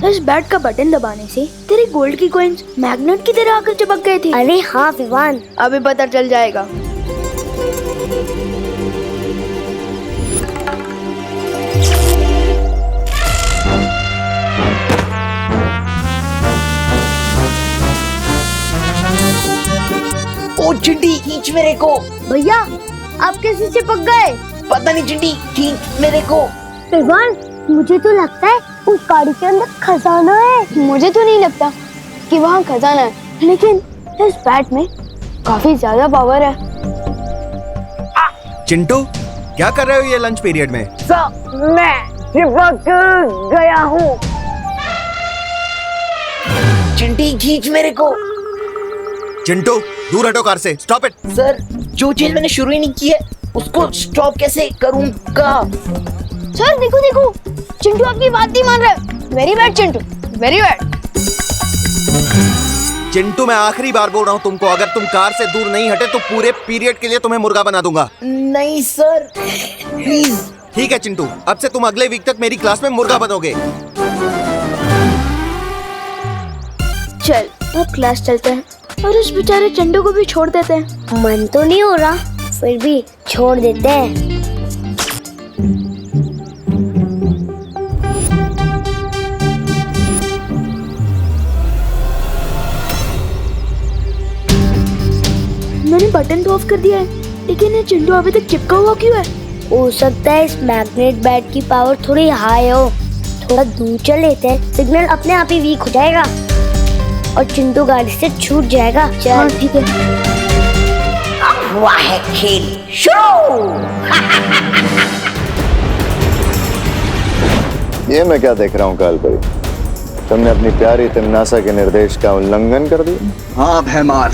इस बैट का बटन दबाने से तेरे गोल्ड की कॉइन्स मैग्नेट की तरह आकर चिपक गए थे। अरे हाँ विवान, अभी पता चल जाएगा। ओ चिंटी, खींच मेरे को। भैया आप कैसे चिपक गए? पता नहीं चिंटी, खींच मेरे को। विवान, मुझे तो लगता है उस गाड़ी के अंदर खजाना है। मुझे तो नहीं लगता कि वहाँ खजाना है, लेकिन इस बैट में काफी ज्यादा पावर है। चिंटू, क्या कर रहे हो ये लंच पीरियड में? मैं चिपक गया हूँ। चिंटी, खींच मेरे को। चिंटू, दूर हटो कार से। Stop it. सर, जो चीज मैंने शुरू ही नहीं की है उसको स्टॉप कैसे करूँगा? सर देखो देखो, चिंटू आपकी बात नहीं मान रहा है। Very bad Chintu, very bad. Chintu, मैं आखिरी बार बोल रहा हूँ तुमको, अगर तुम कार से दूर नहीं हटे तो पूरे पीरियड के लिए तुम्हें मुर्गा बना दूंगा। नहीं सर, प्लीज। ठीक है चिंटू, अब से तुम अगले वीक तक मेरी क्लास में मुर्गा बनोगे। चल अब क्लास चलते हैं और उस बेचारे चिंटू को भी छोड़ देते हैं। मन तो नहीं हो रहा, फिर भी छोड़ देते हैं। मैंने बटन तो ऑफ कर दिया है, लेकिन ये चिंटू अभी तक चिपका हुआ क्यों है? हो सकता है इस मैग्नेट बैट की पावर थोड़ी हाई हो। थोड़ा दूर चल लेते हैं, सिग्नल अपने आप ही वीक हो जाएगा और चिंटू गाड़ी से छूट जाएगा। चल। हाँ ठीक है। अब हुआ है खेल शुरू। ये मैं क्या देख रहा हूँ कालपरी, तुमने अपनी प्यारी तिमनासा के निर्देश का उल्लंघन कर दिया। हाँ भैमार,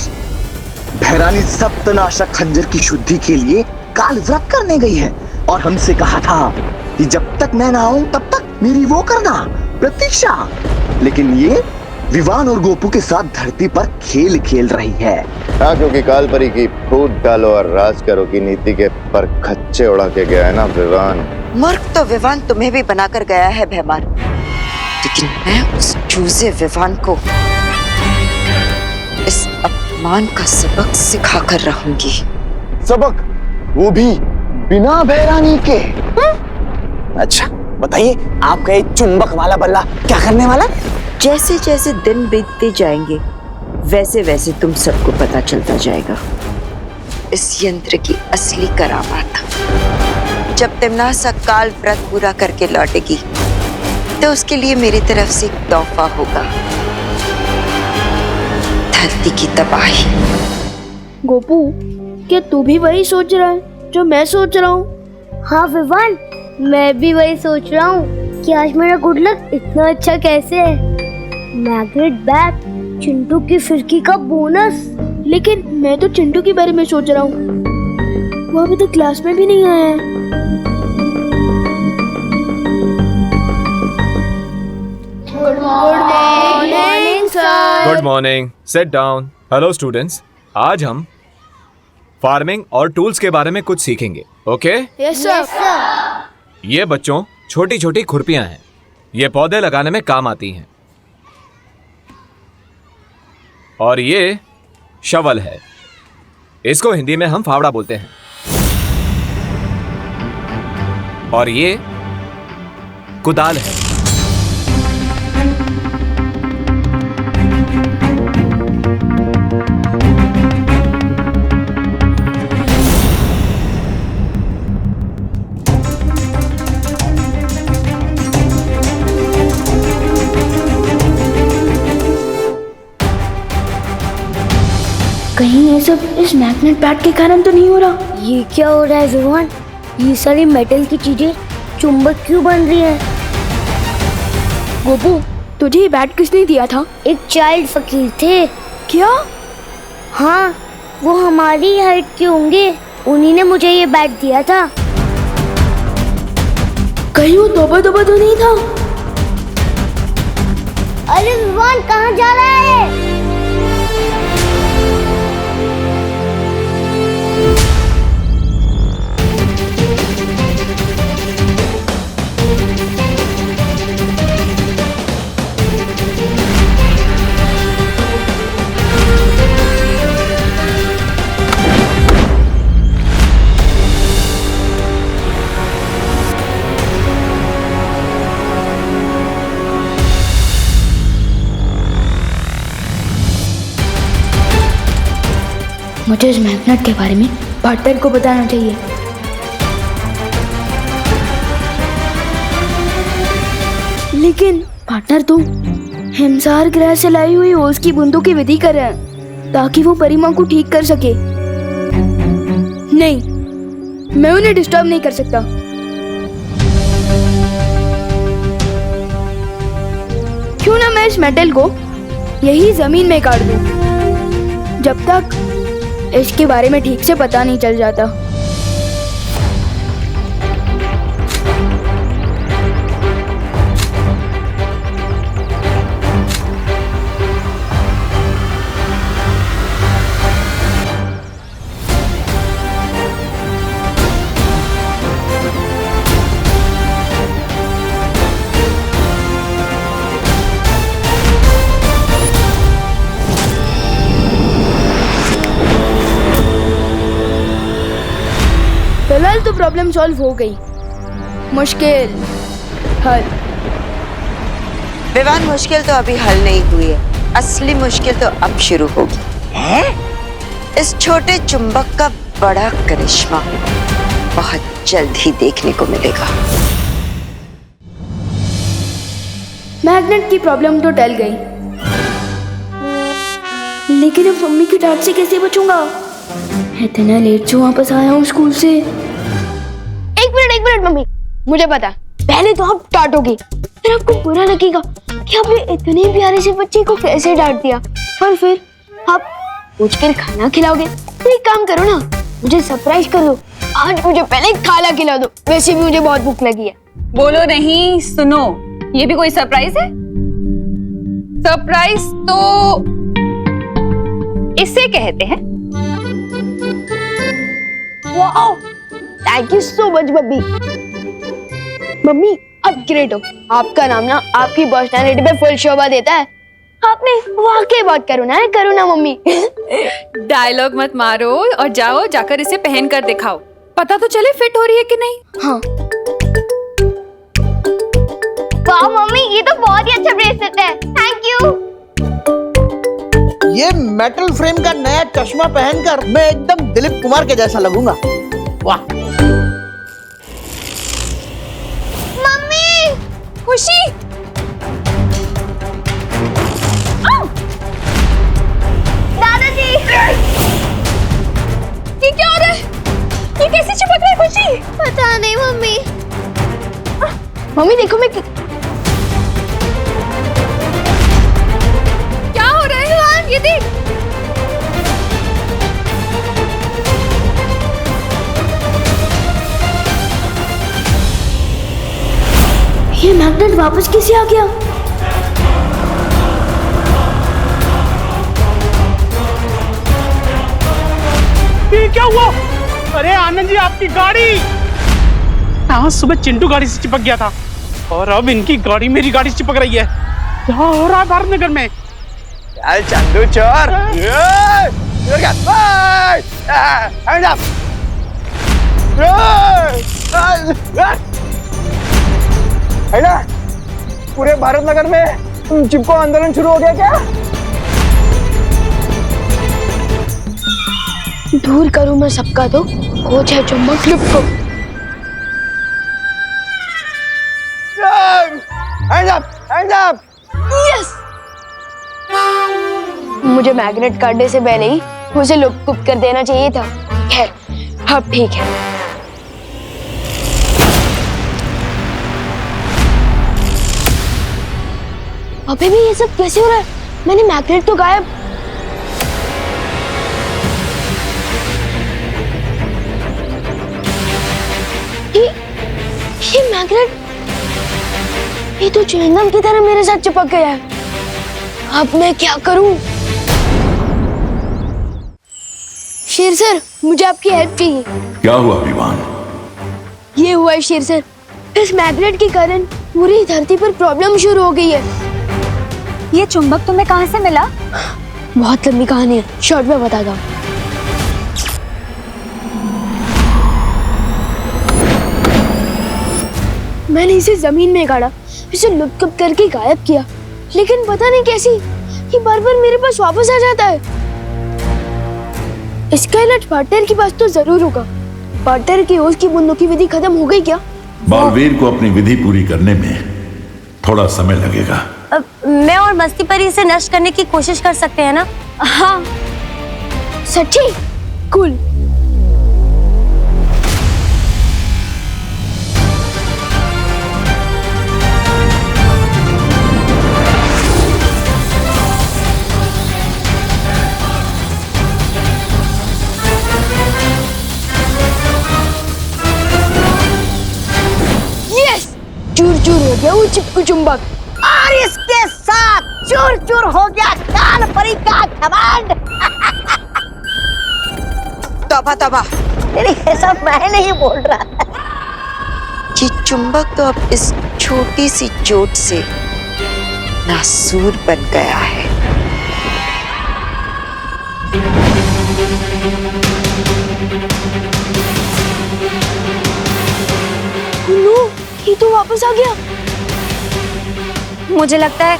भैरानी सप्तनाशक खंजर की शुद्धि के लिए काल व्रत करने गई है और हमसे कहा था कि जब तक मैं ना आऊं तब तक मेरी वो करना प्रतीक्षा। लेकिन ये विवान और गोपू के साथ धरती पर खेल खेल रही है। हाँ, क्योंकि कालपरी की फूट डालो और राज करो की नीति के पर खच्चे उड़ा के गया है ना विवान। मूर्ख तो विवान तुम्हें भी बनाकर गया है भैमार, लेकिन मैं उस चूजे विवान को इस अपमान का सबक सिखा कर रहूंगी। सबक, वो भी बिना भैरानी के। अच्छा बताइए, आपका ये चुंबक वाला बल्ला क्या करने वाला? जैसे जैसे दिन बीतते जाएंगे वैसे वैसे तुम सबको पता चलता जाएगा इस यंत्र की असली करामात। जब तिमनासा काल व्रत पूरा करके लौटेगी तो उसके लिए मेरी तरफ से एक तोहफा होगा, धरती की तबाही। गोपू, क्या तू भी वही सोच रहा है जो मैं सोच रहा हूँ? हाँ विवान, मैं भी वही सोच रहा हूँ कि आज मेरा गुड लक इतना अच्छा कैसे है। मैग्नेट बैट, चिंटू की फिरकी का बोनस। लेकिन मैं तो चिंटू के बारे में सोच रहा हूँ, वो अभी तक क्लास में भी नहीं आया है। Good morning sir. Good morning, sit down. Hello students, आज हम फार्मिंग और टूल्स के बारे में कुछ सीखेंगे। ओके? Yes sir. ये बच्चों छोटी छोटी खुरपियां हैं, ये पौधे लगाने में काम आती हैं। और ये शवल है, इसको हिंदी में हम फावड़ा बोलते हैं। और ये कुदाल है। कहीं ये सब इस मैग्नेट बैट के कारण तो नहीं हो रहा? ये क्या हो रहा है विवान? ये सारी मेटल की चीजें चुंबक क्यों बन रही हैं? गोपू, तुझे ये बैट किसने दिया था? एक चाइल्ड फकीर थे। क्या? हाँ, वो हमारी हाइट के होंगे, उन्हीं ने मुझे ये बैट दिया था। कहीं वो तोबा तोबा तो नहीं था? अरे विवान, कहाँ जा रहा है? मुझे इस मैग्नेट के बारे में पार्टनर को बताना चाहिए। लेकिन पार्टनर तो हिमसार ग्रह से लाई हुई ओस की बूंदों की विधि कर रहे हैं ताकि वो परिमा को ठीक कर सके। नहीं, मैं उन्हें डिस्टर्ब नहीं कर सकता। क्यों ना मैं इस मेटल को यही जमीन में काट दूं, जब तक इसके बारे में ठीक से पता नहीं चल जाता। फिलहाल तो प्रॉब्लम सॉल्व हो गई। मुश्किल हल। विवान, मुश्किल तो अभी हल नहीं हुई है, असली मुश्किल तो अब शुरू होगी। है? इस छोटे चुंबक का बड़ा करिश्मा बहुत जल्द ही देखने को मिलेगा। मैग्नेट की प्रॉब्लम तो टल गई, लेकिन अब मम्मी की डांट से कैसे बचूंगा? इतना लेट जो वापस आया हूँ स्कूल से। एक मिनट मम्मी, मुझे पता, पहले तो आप डांटोगी, फिर आपको बुरा लगेगा कि आपने इतने प्यारे से बच्चे को कैसे डांट दिया, और फिर आप पूछकर खाना खिलाओगे। तो एक काम करो ना, मुझे सरप्राइज कर दो। आज मुझे पहले खाना खिला दो, वैसे भी मुझे बहुत भूख लगी है। बोलो नहीं, सुनो, ये भी कोई सरप्राइज है? सरप्राइज तो इसे कहते हैं। Wow, thank you so much mummy. Mummy आप ग्रेट हो, आपका नाम ना आपकी पर्सनालिटी पे फुल शोभा देता है। आपने वाकई बहुत करुणा है, करुणा मम्मी। डायलॉग मत मारो और जाओ, जाकर इसे पहन कर दिखाओ, पता तो चले फिट हो रही है कि नहीं। हाँ। वाह मम्मी, ये तो बहुत ही अच्छा ब्रेसलेट है, थैंक यू। ये मेटल फ्रेम का नया चश्मा पहनकर मैं एकदम दिलीप कुमार के जैसा लगूंगा। वाह। मम्मी, खुशी, दादाजी, ये क्या हो रहा है? ये कैसे चिपक रहा है खुशी? पता नहीं मम्मी। मम्मी देखो, मैं क्या हो रहा है? ये देख, ये मैग्नेट वापस कैसे आ गया? ये क्या हुआ? अरे आनंद जी, आपकी गाड़ी! हाँ, सुबह चिंटू गाड़ी से चिपक गया था और अब इनकी गाड़ी मेरी गाड़ी से चिपक रही है। क्या हो रहा है भारत नगर में? चल चंदू चोर! पूरे भारत नगर में चिपको आंदोलन शुरू हो गया क्या? दूर करूं मैं सबका तो हो जाए चुंबक लिप को। Hands up! यस! मुझे मैग्नेट काटने से पहले ही उसे लुप कर देना चाहिए था। खैर, अब ठीक है। अबे भी ये सब कैसे हो रहा है? मैंने मैग्नेट तो गायब। ये मैग्नेट, ये तो च्युइंगम की तरह मेरे साथ चिपक गया है। अब मैं क्या करूं? शेर सर, मुझे आपकी हेल्प चाहिए। क्या हुआ विवान? ये हुआ है शेर सर, इस मैग्नेट के कारण पूरी धरती पर प्रॉब्लम शुरू हो गई है। ये चुंबक तुम्हें कहाँ से मिला? बहुत लंबी कहानी है, शॉर्ट में बताता हूँ। मैंने इसे जमीन में गाड़ा, इसे लुप करके गायब किया, लेकिन पता नहीं कैसी ये बार बार मेरे पास वापस आ जाता है। इसका इलाज पार्टनर के पास तो जरूर होगा। पार्टनर की ओस की बूंदों की विधि खत्म हो गई क्या? बालवीर को अपनी विधि पूरी करने में थोड़ा समय लगेगा। मैं और मस्ती परी इसे नष्ट करने की कोशिश कर सकते हैं ना? हाँ सच्ची? कूल। चूर चूर हो गया वो चिपकू चुंबक, और इसके साथ चूर चूर हो गया काल परी का घमंड। तौबा तौबा, ये सब मैं नहीं बोल रहा। ये चुंबक तो अब इस छोटी सी चोट से नासूर बन गया है। ये तो वापस आ गया। मुझे लगता है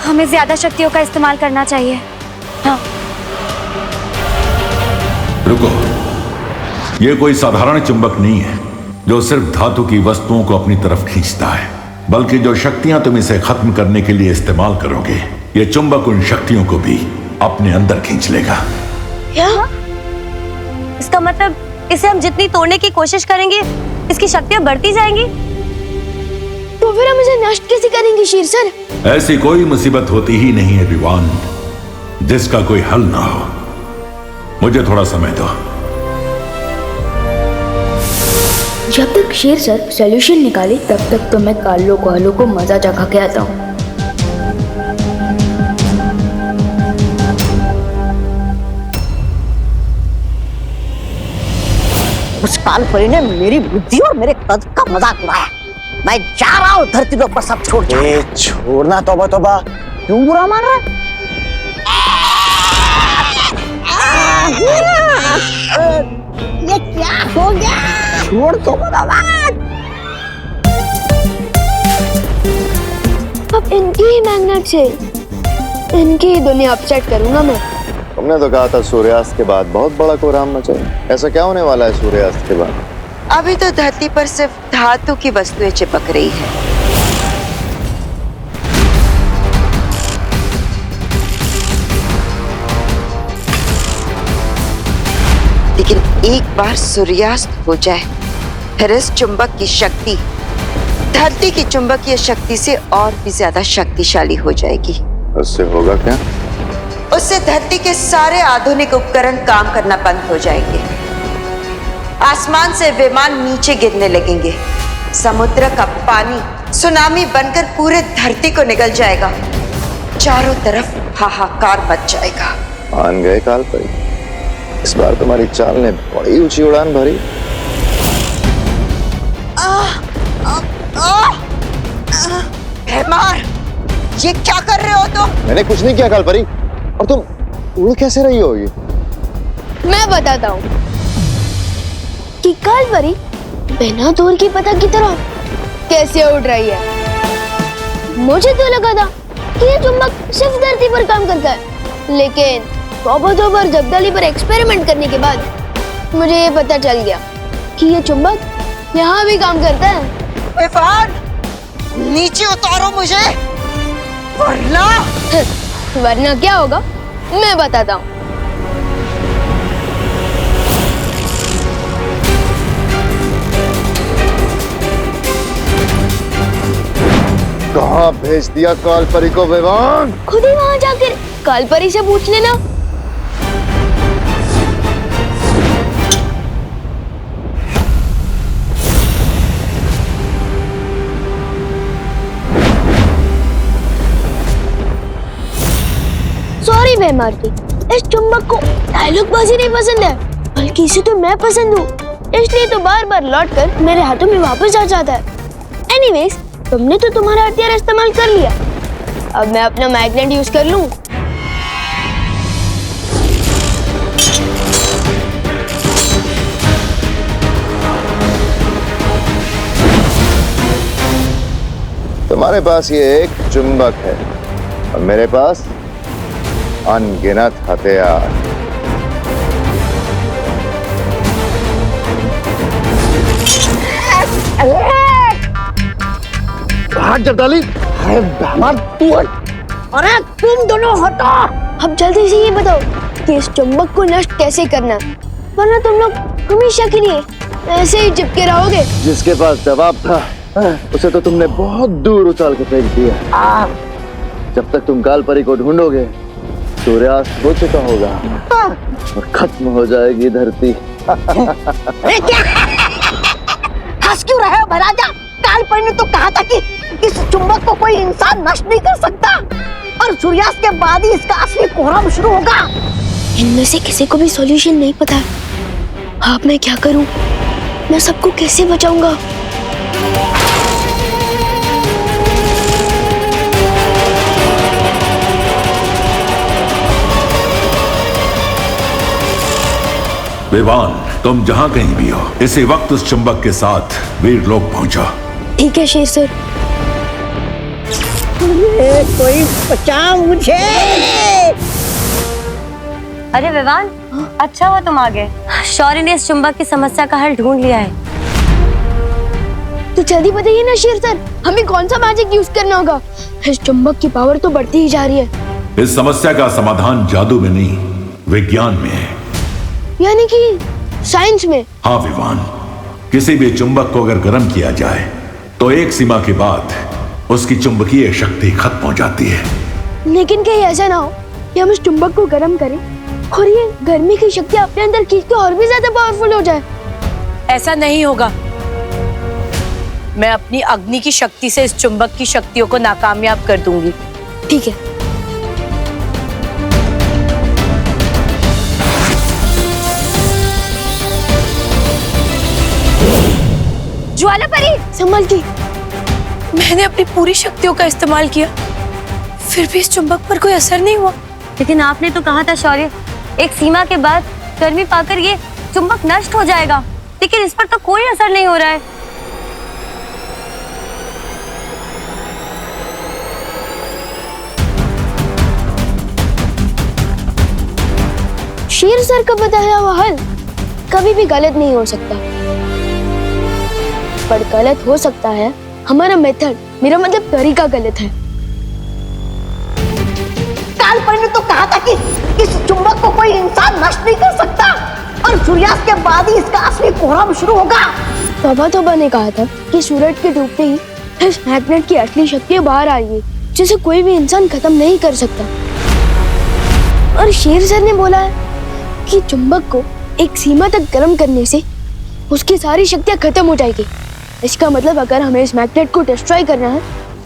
हमें ज्यादा शक्तियों का इस्तेमाल करना चाहिए। हाँ। रुको, ये कोई साधारण चुंबक नहीं है जो सिर्फ धातु की वस्तुओं को अपनी तरफ खींचता है, बल्कि जो शक्तियां तुम इसे खत्म करने के लिए इस्तेमाल करोगे, ये चुंबक उन शक्तियों को भी अपने अंदर खींच लेगा। क्या? इसका मतलब इसे हम जितनी तोड़ने की कोशिश करेंगे, इसकी शक्तियां बढ़ती जाएंगी। तो फिर हम इसे नष्ट कैसे करेंगे शीर सर? ऐसी कोई मुसीबत होती ही नहीं है विवान जिसका कोई हल ना हो। मुझे थोड़ा समय दो। जब तक शेर सर सॉल्यूशन निकाले तब तक तो मैं काल्लो कोहलो को मजा चखा के आता हूँ। उस काल परी ने मेरी बुद्धि और मेरे कद का मजाक उड़ाया। मैं जा रहा हूँ धरती के ऊपर सब छोड़ के। छोड़ना तौबा तौबा, क्यों बुरा मान रहा? ये क्या हो गया? छोड़ दो बाबा। अब इनकी ही मैग्नेट से इनकी ही दुनिया अपसेट करूंगा मैं। तुमने तो कहा था सूर्यास्त के बाद बहुत बड़ा कोहराम मचा। ऐसा क्या होने वाला है सूर्यास्त के बाद? अभी तो धरती पर सिर्फ धातु की वस्तुएं चिपक रही है। लेकिन एक बार सूर्यास्त हो जाए, फिर इस चुंबक की शक्ति धरती की चुंबकीय शक्ति से और भी ज्यादा शक्तिशाली हो जाएगी। उससे होगा क्या? उससे धरती के सारे आधुनिक उपकरण काम करना बंद हो जाएंगे। आसमान से विमान नीचे गिरने लगेंगे। समुद्र का पानी सुनामी बनकर पूरे धरती को निगल जाएगा। चारों तरफ हाहाकार मच जाएगा। मान गए काल परी, इस बार तुम्हारी चाल ने बड़ी ऊंची उड़ान भरी। भैमार, ये क्या कर रहे हो तुम? मैंने कुछ नहीं किया काल परी, और तुम उड़ कैसे रही हो? ये मैं बताता हूँ कि काल परी बिना दूर की पतंग की तरह कैसे उड़ रही है। मुझे तो लगा था कि ये चुंबक सिर्फ धरती पर काम करता है, लेकिन तौबा जगदाली पर एक्सपेरिमेंट करने के बाद मुझे ये पता चल गया कि ये चुंबक यहाँ भी काम करता है। विवान, नीचे उतारो मुझे, वरना क्या होगा मैं बताता हूँ। कहाँ भेज दिया काल परी को विवान? खुद ही वहां जाकर काल परी से पूछ लेना। सॉरी बेमारती, इस चुंबक को डायलॉगबाजी नहीं पसंद है, बल्कि इसे तो मैं पसंद हूँ, इसलिए तो बार बार लौट कर मेरे हाथों में वापस आ जाता है। एनीवेज, तुमने तो तुम्हारा हथियार इस्तेमाल कर लिया, अब मैं अपना मैग्नेट यूज कर लूं। तुम्हारे पास ये एक चुंबक है और मेरे पास अनगिनत हथियार। हाथ जब डाली। अरे दामाद तू हट। अरे तुम दोनों हटो। अब जल्दी से ये बताओ कि इस चुंबक को नष्ट कैसे करना, वरना तुम लोग हमेशा के लिए ऐसे ही चिपके रहोगे। जिसके पास जवाब था उसे तो तुमने बहुत दूर उछाल के फेंक दिया। जब तक तुम काल परी को ढूंढोगे सूर्यास्त हो चुका होगा और खत्म हो जाएगी धरती। अरे क्या हंस क्यों रहे हो महाराजा? काल परी ने तो कहा था कि इस चुंबक को कोई इंसान नष्ट नहीं कर सकता और सूर्यास्त के बाद ही इसका असली कोहराम शुरू होगा। इनमें से किसी को भी सॉल्यूशन नहीं पता। अब मैं क्या करूं? मैं सबको कैसे बचाऊंगा? विवान, तुम जहां कहीं भी हो इसी वक्त उस चुंबक के साथ वीर लोग पहुंचो। ठीक है शेर सर। कोई बचाओ मुझे। अरे विवान, अच्छा हुआ तुम आ गए। शौर्य ने इस चुंबक की समस्या का हल ढूंढ लिया है। तो जल्दी बताइए ना शेर सर, हमें कौन सा मैजिक यूज करना होगा? इस चुंबक की पावर तो बढ़ती ही जा रही है। इस समस्या का समाधान जादू में नहीं, विज्ञान में है। यानी कि साइंस में? हाँ विवान, किसी भी चुंबक को अगर गर्म किया जाए तो एक सीमा के बाद उसकी चुंबकीय शक्ति खत्म हो जाती है। लेकिन कहीं ऐसा ना हो कि हम इस चुंबक को गर्म करें और ये गर्मी की शक्ति अपने अंदर खींच के और भी ज्यादा पावरफुल हो जाए। ऐसा नहीं होगा। मैं अपनी अग्नि की शक्ति से इस चुंबक की शक्तियों को नाकामयाब कर दूंगी। ठीक है। ज्वाला परी, संभल की। मैंने अपनी पूरी शक्तियों का इस्तेमाल किया, फिर भी इस चुंबक पर कोई असर नहीं हुआ। लेकिन आपने तो कहा था शौर्य, एक सीमा के बाद गर्मी पाकर ये चुंबक नष्ट हो जाएगा, लेकिन इस पर तो कोई असर नहीं हो रहा है। शेर सर का बताया हुआ हल कभी भी गलत नहीं हो सकता, पर गलत हो सकता है हमारा मेथड, मेरा मतलब तरीका गलत है। काल परी ने तो कहा था कि इस चुंबक को कोई इंसान नष्ट नहीं कर सकता और सूर्यास्त के बाद ही इसका असली कोहराम शुरू होगा। तोबा ने कहा था कि सूरज के डूबते ही इस मैग्नेट की असली शक्ति बाहर आएगी, जिसे कोई भी इंसान खत्म नहीं कर सकता। और शेर सर ने बोला है कि चुंबक को एक सीमा तक गर्म करने से उसकी सारी शक्तियां खत्म हो जाएगी। इसका मतलब अगर हमें इस मैग्नेट को डिस्ट्रॉय करना है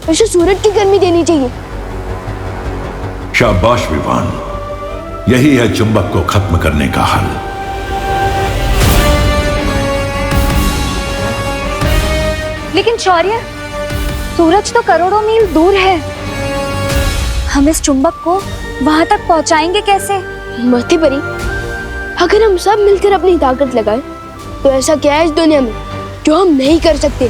तो इसे सूरज की गर्मी देनी चाहिए। शाबाश विवान, यही है चुंबक को खत्म करने का हल। लेकिन शौर्य, सूरज तो करोड़ों मील दूर है, हम इस चुंबक को वहां तक पहुंचाएंगे कैसे? मती परी, अगर हम सब मिलकर अपनी ताकत लगाए तो ऐसा क्या है इस दुनिया में जो हम नहीं कर सकते?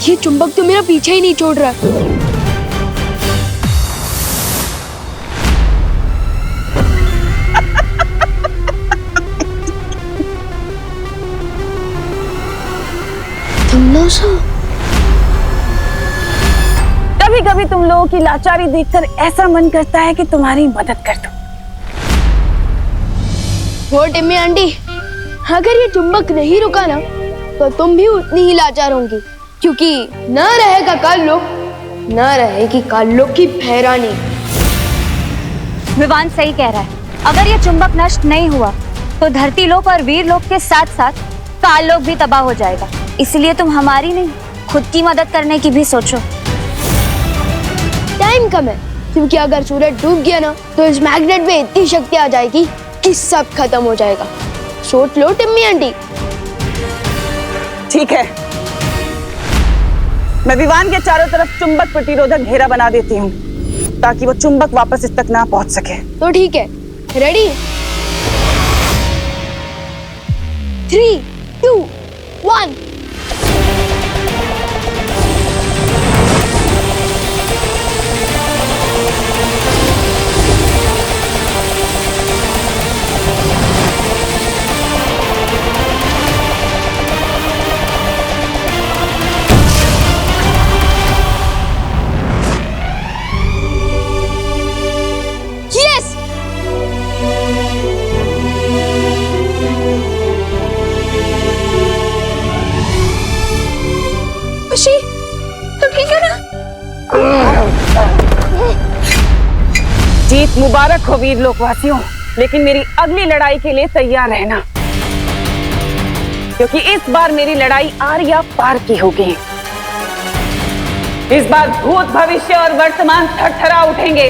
ये चुंबक तो मेरा पीछे ही नहीं छोड़ रहा। कभी कभी तुम लोगों की लाचारी देखकर ऐसा मन करता है कि तुम्हारी मदद कर दूं। वो टिम्मी आंटी, अगर ये चुंबक नहीं रुका ना तो तुम भी उतनी ही लाचार होंगी, क्योंकि न रहेगा काल्लोक, न रहेगी काल्लोक की भैरानी। विवान सही कह रहा है, अगर ये चुंबक नष्ट नहीं हुआ तो धरती लोक और वीर लोक के साथ साथ काल लोक भी तबाह हो जाएगा। इसलिए तुम हमारी नहीं, खुद की मदद करने की भी सोचो। टाइम कम है, क्योंकि अगर सूरज डूब गया ना तो इस मैग्नेट में इतनी शक्ति आ जाएगी कि सब खत्म हो जाएगा। सोच लो टिम्मी आंटी। ठीक है, मैं विवान के चारों तरफ चुंबक प्रतिरोधक घेरा बना देती हूँ ताकि वो चुंबक वापस इस तक ना पहुंच सके। तो ठीक है, रेडी? 3, 2, 1. Yes! खुशी, तुम ठीक है ना? जीत मुबारक हो वीर लोकवासियों, लेकिन मेरी अगली लड़ाई के लिए तैयार रहना, क्योंकि इस बार मेरी लड़ाई आर या पार की होगी। इस बार भूत, भविष्य और वर्तमान थरथरा उठेंगे।